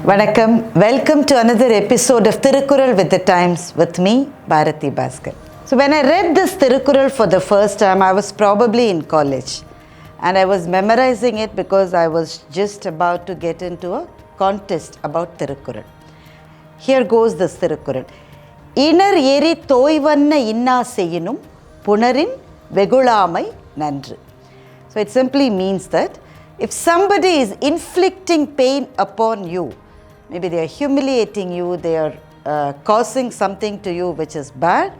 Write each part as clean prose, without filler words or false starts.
Vanakkam, welcome to another episode of Thirukkural with the Times with me, Bharathi Baskar. So when I read this Thirukkural for the first time, I was probably in college and I was memorizing it because I was just about to get into a contest about Thirukkural. Here goes this Thirukkural. Inar thoyvanna seyinumPunarin vegulamai nanru. So it simply means that if somebody is inflicting pain upon you, maybe they are humiliating you, they are causing something to you which is bad,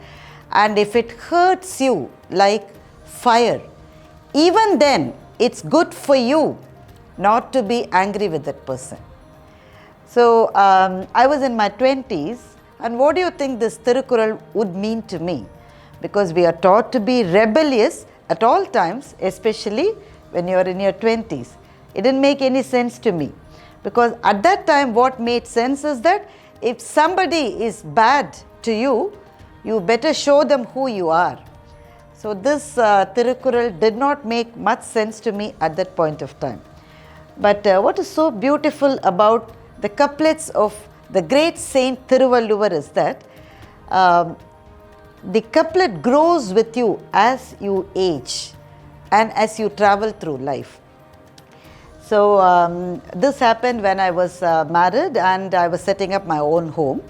and if it hurts you like fire, even then it's good for you not to be angry with that person. So I was in my 20s, and what do you think this Thirukkural would mean to me? Because we are taught to be rebellious at all times, especially when you are in your 20s. It didn't make any sense to me, because at that time what made sense is that if somebody is bad to you, you better show them who you are. So this Thirukkural did not make much sense to me at that point of time. But what is so beautiful about the couplets of the great saint Thiruvalluvar is that the couplet grows with you as you age and as you travel through life. So this happened when I was married and I was setting up my own home.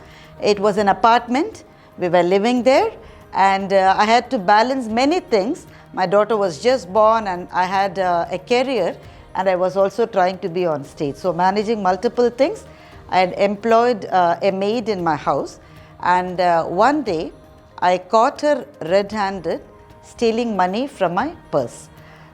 It was an apartment, we were living there, and I had to balance many things. My daughter was just born and I had a career, and I was also trying to be on stage. So managing multiple things, I had employed a maid in my house, and one day I caught her red-handed stealing money from my purse.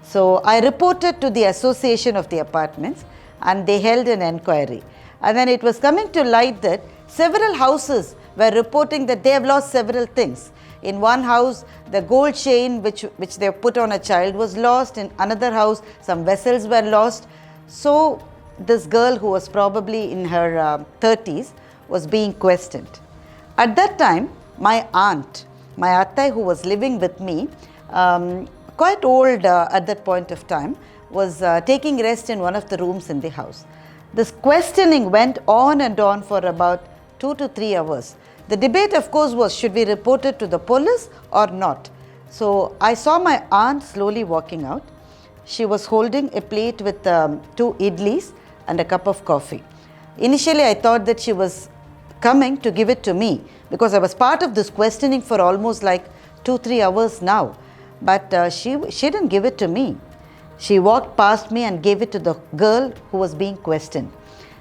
So I reported to the association of the apartments, and they held an enquiry. And then it was coming to light that several houses were reporting that they have lost several things. In one house, the gold chain which they put on a child was lost. In another house, some vessels were lost. So this girl, who was probably in her 30s, was being questioned. At that time, my aunt, my attai, who was living with me, quite old at that point of time, was taking rest in one of the rooms in the house. This questioning went on and on for about 2 to 3 hours. The debate, of course, was should we report it to the police or not. So I saw my aunt slowly walking out. She was holding a plate with 2 idlis and a cup of coffee. Initially, I thought that she was coming to give it to me, because I was part of this questioning for almost like 2-3 hours now. But she didn't give it to me. She walked past me and gave it to the girl who was being questioned.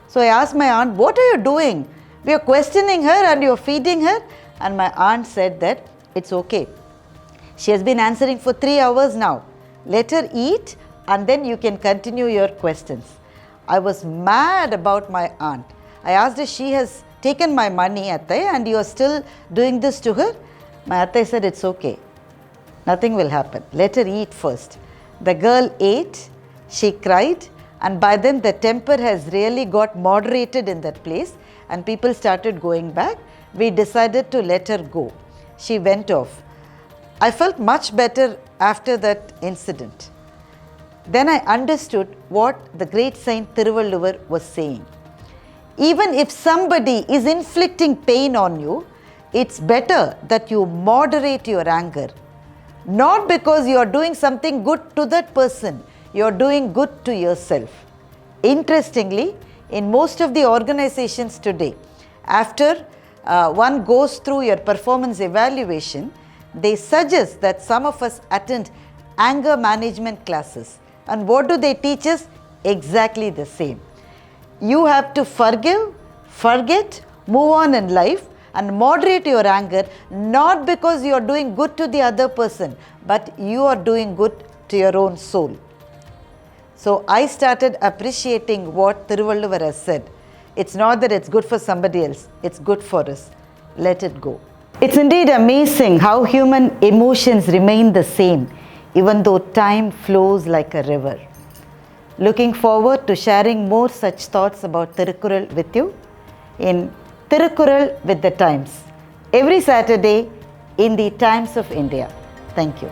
So I asked my aunt, "What are you doing? We are questioning her and you are feeding her." And my aunt said that it's okay. She has been answering for 3 hours now. Let her eat and then you can continue your questions. I was mad about my aunt. I asked her, "She has taken my money, Attai, and you are still doing this to her?" My Attai said, "It's okay. Nothing will happen. Let her eat first." The girl ate, she cried, and by then the temper has really got moderated in that place and people started going back. We decided to let her go. She went off. I felt much better after that incident. Then I understood what the great saint Thiruvalluvar was saying. Even if somebody is inflicting pain on you, it's better that you moderate your anger. Not because you are doing something good to that person, you are doing good to yourself. Interestingly, in most of the organizations today, after one goes through your performance evaluation, they suggest that some of us attend anger management classes. And what do they teach us? Exactly the same. You have to forgive, forget, move on in life, and moderate your anger, not because you are doing good to the other person, but you are doing good to your own soul. So I started appreciating what Thiruvalluvar has said. It's not that it's good for somebody else, it's good for us. Let it go. It's indeed amazing how human emotions remain the same, even though time flows like a river. Looking forward to sharing more such thoughts about Thirukkural with you in Thirukkural with the Times, every Saturday in the Times of India. Thank you.